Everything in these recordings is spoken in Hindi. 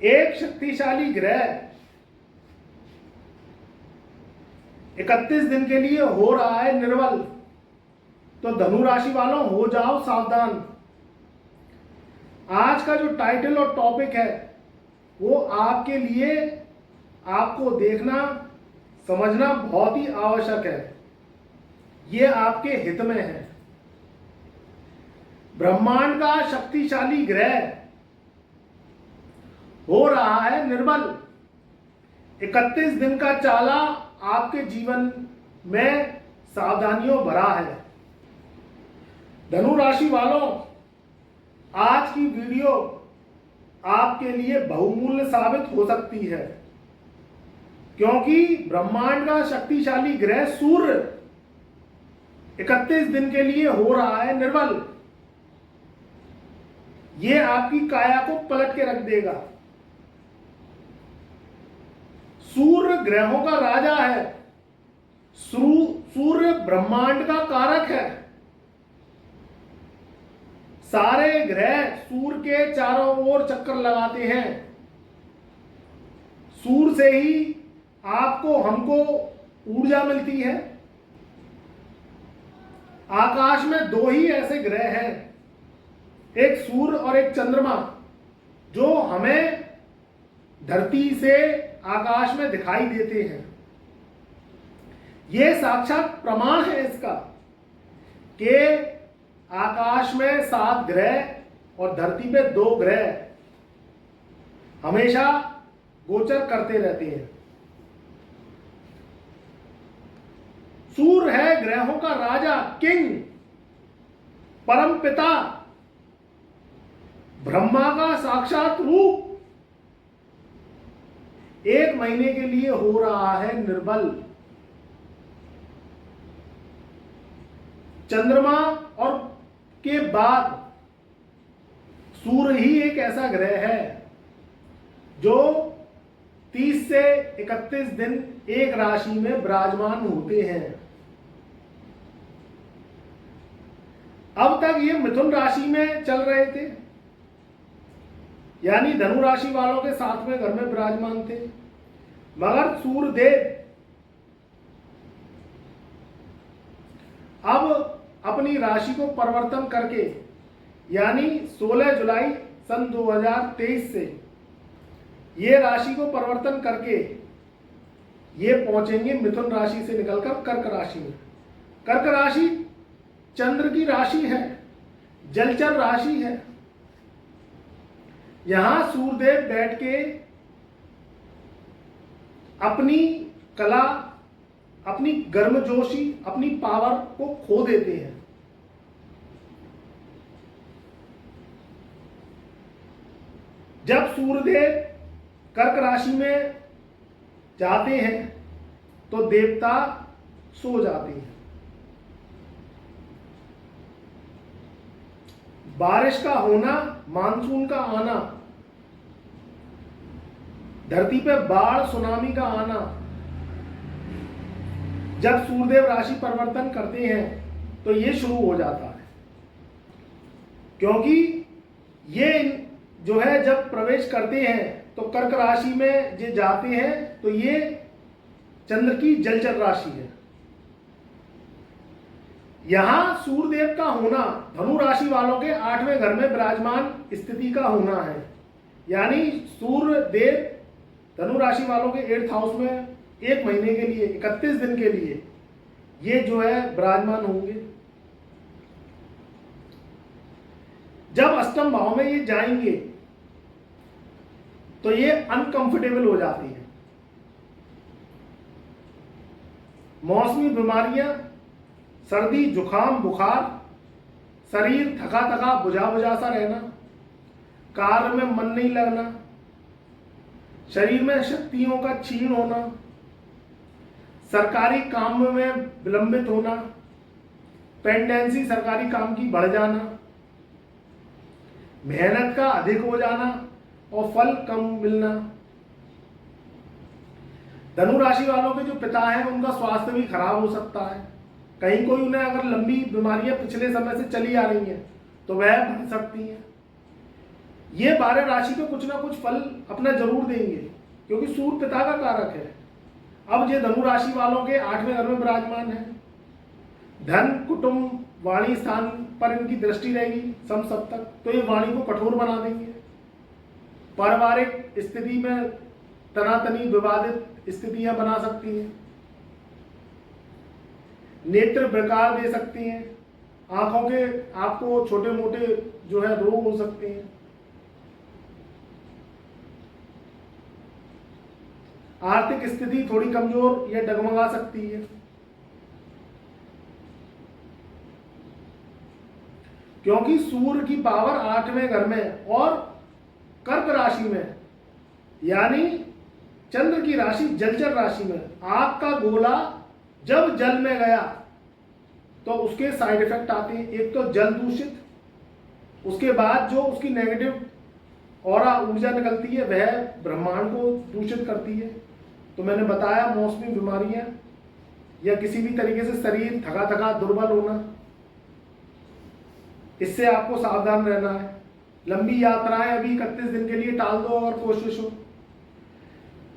एक शक्तिशाली ग्रह 31 दिन के लिए हो रहा है निर्बल। तो धनु राशि वालों हो जाओ सावधान। आज का जो टाइटल और टॉपिक है वो आपके लिए, आपको देखना समझना बहुत ही आवश्यक है। ये आपके हित में है। ब्रह्मांड का शक्तिशाली ग्रह हो रहा है निर्बल। 31 दिन का चाला आपके जीवन में सावधानियों भरा है। धनु राशि वालों, आज की वीडियो आपके लिए बहुमूल्य साबित हो सकती है, क्योंकि ब्रह्मांड का शक्तिशाली ग्रह सूर्य 31 दिन के लिए हो रहा है निर्बल। यह आपकी काया को पलट के रख देगा। सूर्य ग्रहों का राजा है। सूर्य ब्रह्मांड का कारक है। सारे ग्रह सूर्य के चारों ओर चक्कर लगाते हैं। सूर्य से ही आपको हमको ऊर्जा मिलती है। आकाश में दो ही ऐसे ग्रह हैं, एक सूर्य और एक चंद्रमा, जो हमें धरती से आकाश में दिखाई देते हैं। यह साक्षात प्रमाण है इसका कि आकाश में 7 ग्रह और धरती पे 2 ग्रह हमेशा गोचर करते रहते हैं। सूर्य है ग्रहों का राजा, किंग, परम पिता, ब्रह्मा का साक्षात रूप। 1 महीने के लिए हो रहा है निर्बल। चंद्रमा और के बाद सूर्य ही एक ऐसा ग्रह है जो 30 से 31 दिन एक राशि में विराजमान होते हैं। अब तक ये मिथुन राशि में चल रहे थे, यानी धनु राशि वालों के 7वें घर में विराजमान थे। मगर सूर्य देव अब अपनी राशि को परिवर्तन करके, यानी 16 जुलाई सन 2023 से ये राशि को परिवर्तन करके ये पहुंचेंगे मिथुन राशि से निकलकर कर्क राशि में। कर्क राशि चंद्र की राशि है, जलचर राशि है। यहां सूर्यदेव बैठ के अपनी कला, अपनी गर्मजोशी, अपनी पावर को खो देते हैं। जब सूर्यदेव कर्क राशि में जाते हैं तो देवता सो जाते हैं। बारिश का होना, मानसून का आना, धरती पे बाढ़ सुनामी का आना, जब सूर्यदेव राशि परिवर्तन करते हैं तो ये शुरू हो जाता है। क्योंकि ये जो है जब प्रवेश करते हैं तो कर्क राशि में जे जाते हैं तो ये चंद्र की जलचर राशि है। यहां सूर्यदेव का होना धनु राशि वालों के 8वें घर में विराजमान स्थिति का होना है, यानी सूर्यदेव धनु राशि वालों के 8th हाउस में 1 महीने के लिए, 31 दिन के लिए ये जो है विराजमान होंगे। जब अष्टम भाव में ये जाएंगे तो ये अनकंफर्टेबल हो जाती है। मौसमी बीमारियां, सर्दी, जुकाम, बुखार, शरीर थका थका बुझा बुझा सा रहना, कार्य में मन नहीं लगना, शरीर में शक्तियों का क्षीण होना, सरकारी काम में विलंबित होना, पेंडेंसी सरकारी काम की बढ़ जाना, मेहनत का अधिक हो जाना और फल कम मिलना। धनु राशि वालों के जो पिता हैं उनका स्वास्थ्य भी खराब हो सकता है। कहीं कोई उन्हें अगर लंबी बीमारियां पिछले समय से चली आ रही हैं तो वह बढ़ सकती हैं। ये 12 राशि पे कुछ ना कुछ फल अपना जरूर देंगे, क्योंकि सूर्य पिता का कारक है। अब ये धनु राशि वालों के 8वें घर में विराजमान है। धन, कुटुंब, वाणी स्थान पर इनकी दृष्टि रहेगी सम सप्तक, तो ये वाणी को कठोर बना देंगे। पारिवारिक स्थिति में तनातनी विवादित स्थितियां बना सकती हैं। नेत्र विकार दे सकती हैं। आंखों के आपको छोटे मोटे जो है रोग हो सकते हैं। आर्थिक स्थिति थोड़ी कमजोर या डगमगा सकती है, क्योंकि सूर्य की पावर 8वें घर में और कर्क राशि में, यानी चंद्र की राशि जलचर राशि में। आग का गोला जब जल में गया तो उसके साइड इफेक्ट आते हैं। एक तो जल दूषित, उसके बाद जो उसकी नेगेटिव ऑरा ऊर्जा निकलती है वह ब्रह्मांड को दूषित करती है। तो मैंने बताया मौसमी बीमारियां या किसी भी तरीके से शरीर थका थका दुर्बल होना, इससे आपको सावधान रहना है। लंबी यात्राएं अभी 31 दिन के लिए टाल दो अगर कोशिश हो।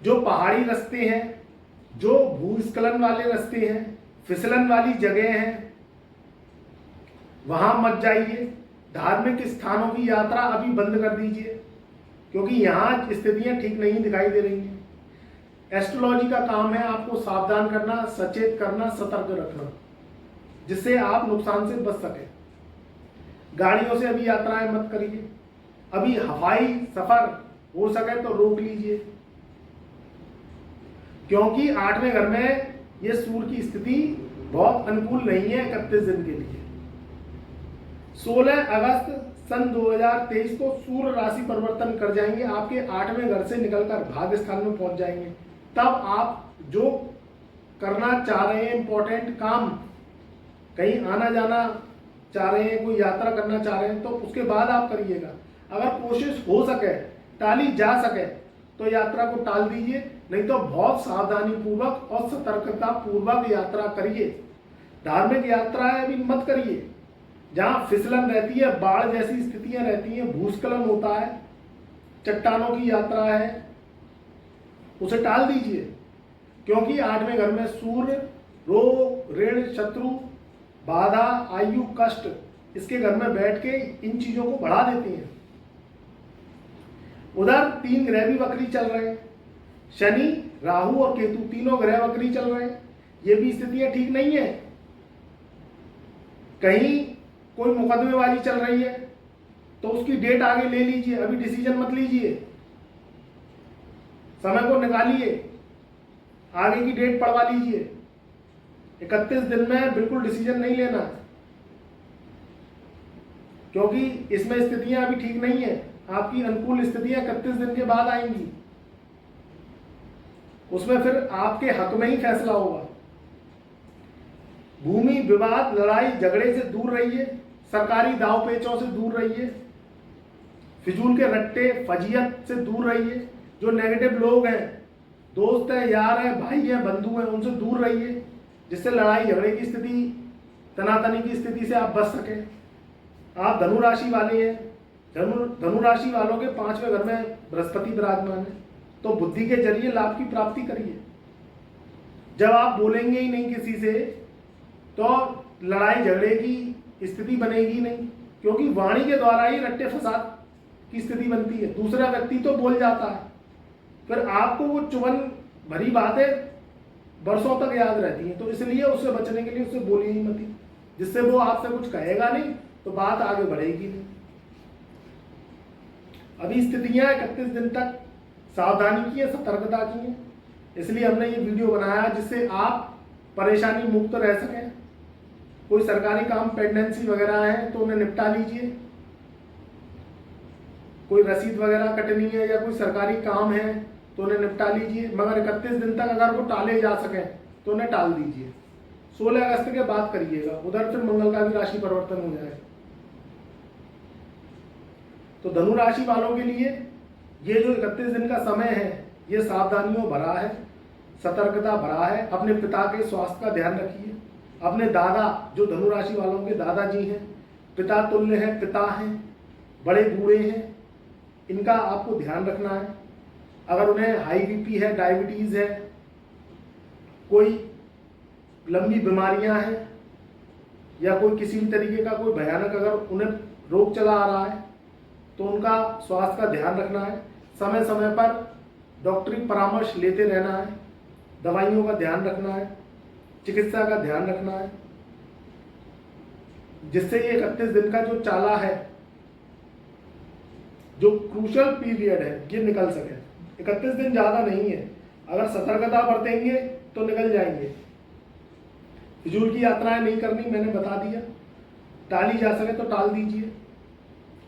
जो पहाड़ी रास्ते हैं, जो भूस्खलन वाले रास्ते हैं, फिसलन वाली जगह हैं, वहां मत जाइए। धार्मिक स्थानों की यात्रा अभी बंद कर दीजिए, क्योंकि यहां स्थितियां ठीक नहीं दिखाई दे रही हैं। एस्ट्रोलॉजी का काम है आपको सावधान करना, सचेत करना, सतर्क रखना, जिससे आप नुकसान से बच सके। गाड़ियों से अभी यात्राएं मत करिए। अभी हवाई सफर हो सके तो रोक लीजिए, क्योंकि 8वें घर में ये सूर्य की स्थिति बहुत अनुकूल नहीं है 31 दिन के लिए। 16 अगस्त सन 2023 को सूर्य राशि परिवर्तन कर जाएंगे, आपके 8वें घर से निकलकर भाग्य स्थान में पहुंच जाएंगे। तब आप जो करना चाह रहे हैं, इंपॉर्टेंट काम, कहीं आना जाना चाह रहे हैं, कोई यात्रा करना चाह रहे हैं, तो उसके बाद आप करिएगा। अगर कोशिश हो सके, टाली जा सके, तो यात्रा को टाल दीजिए, नहीं तो बहुत सावधानी पूर्वक और सतर्कता पूर्वक यात्रा करिए। धार्मिक यात्राएं अभी मत करिए। जहां फिसलन रहती है, बाढ़ जैसी स्थितियां रहती हैं, भूस्खलन होता है, चट्टानों की यात्रा है, उसे टाल दीजिए, क्योंकि 8वें घर में सूर्य रोग, ऋण, शत्रु, बाधा, आयु, कष्ट इसके घर में बैठ के इन चीजों को बढ़ा देती हैं। उधर 3 ग्रह भी वक्री चल रहे हैं। शनि, राहु और केतु तीनों ग्रह वक्री चल रहे हैं। ये भी स्थितियां ठीक नहीं है। कहीं कोई मुकदमेबाजी चल रही है तो उसकी डेट आगे ले लीजिए, अभी डिसीजन मत लीजिए, समय को निकालिए, आगे की डेट पढ़वा लीजिए। 31 दिन में बिल्कुल डिसीजन नहीं लेना, क्योंकि इसमें स्थितियां अभी ठीक नहीं है। आपकी अनुकूल स्थितियां 31 दिन के बाद आएंगी, उसमें फिर आपके हक में ही फैसला होगा। भूमि विवाद, लड़ाई झगड़े से दूर रहिए, सरकारी दाव पेचों से दूर रहिए, फिजूल के रट्टे फजीयत से दूर रहिए। जो नेगेटिव लोग हैं, दोस्त हैं, यार हैं, भाई हैं, बंधु हैं, उनसे दूर रहिए, जिससे लड़ाई झगड़े की स्थिति, तनातनी की स्थिति से आप बच सकें। आप धनु राशि वाले हैं, धनु राशि वालों के 5वें घर में बृहस्पति विराजमान है, तो बुद्धि के जरिए लाभ की प्राप्ति करिए। जब आप बोलेंगे ही नहीं किसी से, तो लड़ाई झगड़े की स्थिति बनेगी नहीं, क्योंकि वाणी के द्वारा ही रट्टे फसाद की स्थिति बनती है। दूसरा व्यक्ति तो बोल जाता है, फिर आपको वो चुभन भरी बातें बरसों तक याद रहती हैं। तो इसलिए उससे बचने के लिए उससे बोलिए ही मत, जिससे वो आपसे कुछ कहेगा नहीं तो बात आगे बढ़ेगी नहीं। अभी स्थितियां 31 दिन तक सावधानी की है, सतर्कता की है, इसलिए हमने ये वीडियो बनाया, जिससे आप परेशानी मुक्त रह सकें। कोई सरकारी काम पेंडेंसी वगैरह है तो उन्हें निपटा लीजिए। कोई रसीद वगैरह कटनी है या कोई सरकारी काम है तो उन्हें निपटा लीजिए, मगर 31 दिन तक अगर वो टाले जा सकें तो उन्हें टाल दीजिए। 16 अगस्त के बाद करिएगा, उधर फिर मंगल का भी राशि परिवर्तन हो जाए। तो धनु राशि वालों के लिए ये जो 31 दिन का समय है, ये सावधानियों भरा है, सतर्कता भरा है। अपने पिता के स्वास्थ्य का ध्यान रखिए। अपने दादा, जो धनु राशि वालों के दादाजी हैं, पिता तुल्य हैं, पिता हैं, बड़े बूढ़े हैं, इनका आपको ध्यान रखना है। अगर उन्हें हाई बीपी है, डायबिटीज़ है, कोई लंबी बीमारियां हैं या कोई किसी भी तरीके का कोई भयानक अगर उन्हें रोग चला आ रहा है तो उनका स्वास्थ्य का ध्यान रखना है। समय समय पर डॉक्टरी परामर्श लेते रहना है, दवाइयों का ध्यान रखना है, चिकित्सा का ध्यान रखना है, जिससे ये 31 दिन का जो चाला है, जो क्रूशल पीरियड है, ये निकल सके। 31 दिन ज़्यादा नहीं है, अगर सतर्कता बरतेंगे तो निकल जाएंगे। फिजूल की यात्राएं नहीं करनी, मैंने बता दिया। टाली जा सके तो टाल दीजिए।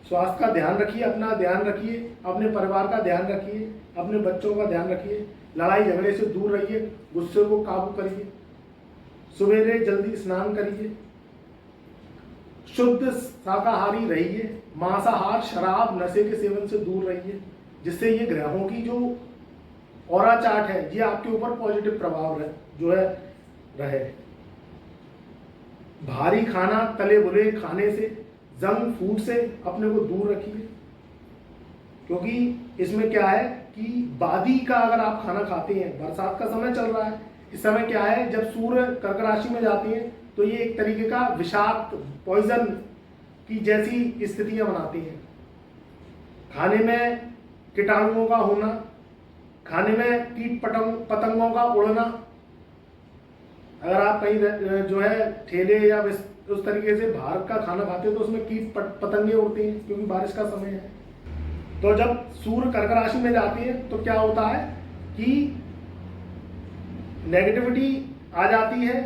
स्वास्थ्य का ध्यान रखिए, अपना ध्यान रखिए, अपने परिवार का ध्यान रखिए, अपने बच्चों का ध्यान रखिए। लड़ाई झगड़े से दूर रहिए, गुस्से को काबू करिए, सवेरे जल्दी स्नान करिए, शुद्ध शाकाहारी रहिए, मांसाहार, शराब, नशे के सेवन से दूर रहिए, जिससे ये ग्रहों की जो ऑरा चार्ट है ये आपके ऊपर पॉजिटिव प्रभाव रहे। भारी खाना, तले भुने खाने से, जंक फूड से अपने को दूर रखिए, क्योंकि इसमें क्या है कि बादी का अगर आप खाना खाते हैं, बरसात का समय चल रहा है, इस समय क्या है जब सूर्य कर्क राशि में जाते हैं तो ये एक तरीके का विषाक्त पॉइजन की जैसी स्थितियां बनाती हैं। खाने में कीटाणुओं का होना, खाने में कीट पतंगों का उड़ना, अगर आप कहीं जो है ठेले या उस तरीके से बाहर का खाना खाते हो तो उसमें कीट पतंगे उड़ती हैं, क्योंकि बारिश का समय है। तो जब सूर्य कर्क राशि में जाती है तो क्या होता है कि नेगेटिविटी आ जाती है,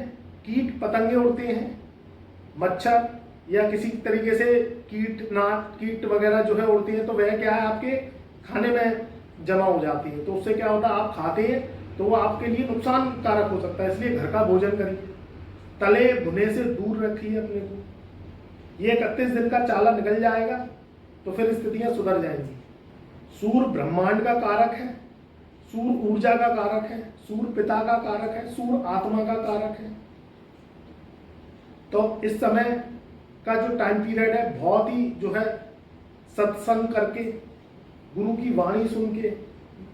कीट पतंगे उड़ते हैं, मच्छर या किसी तरीके से कीट वगैरह जो है उड़ती हैं, तो वह क्या है आपके खाने में जमा हो जाती है। तो उससे क्या होता है, आप खाते हैं तो वो आपके लिए नुकसान कारक हो सकता है। इसलिए घर का भोजन करिए, तले भुने से दूर रखिए अपने को। ये 31 दिन का चाला निकल जाएगा तो फिर स्थितियां सुधर जाएंगी। सूर्य ब्रह्मांड का कारक है, सूर्य ऊर्जा का कारक है, सूर्य पिता का कारक है, सूर्य आत्मा का कारक है। तो इस समय का जो टाइम पीरियड है बहुत ही जो है सत्संग करके, गुरु की वाणी सुन के,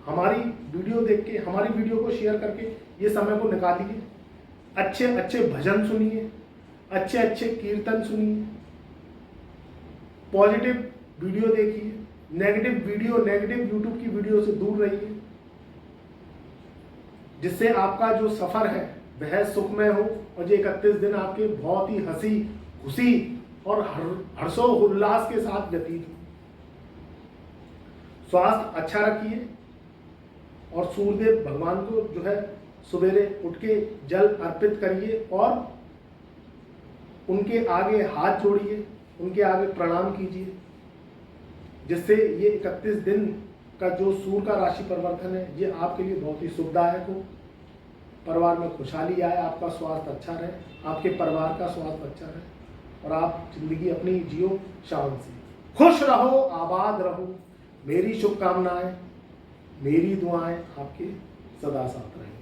हमारी वीडियो देख के, हमारी वीडियो को शेयर करके ये समय को निकालिए। अच्छे अच्छे भजन सुनिए, अच्छे अच्छे कीर्तन सुनिए, पॉजिटिव वीडियो देखिए, नेगेटिव यूट्यूब की वीडियो से दूर रहिए, जिससे आपका जो सफर है वह सुखमय हो और ये 31 दिन आपके बहुत ही हंसी खुशी और हर्षोल्लास के साथ व्यतीत हो। स्वास्थ्य अच्छा रखिए और सूर्यदेव भगवान को जो है सवेरे उठ के जल अर्पित करिए और उनके आगे हाथ जोड़िए, उनके आगे प्रणाम कीजिए, जिससे ये 31 दिन का जो सूर्य का राशि परिवर्तन है ये आपके लिए बहुत ही सुखदायक हो। परिवार में खुशहाली आए, आपका स्वास्थ्य अच्छा रहे, आपके परिवार का स्वास्थ्य अच्छा रहे और आप जिंदगी अपनी जियो शान से। खुश रहो, आबाद रहो। मेरी शुभकामनाएं, मेरी दुआएं आपके सदा साथ रहें।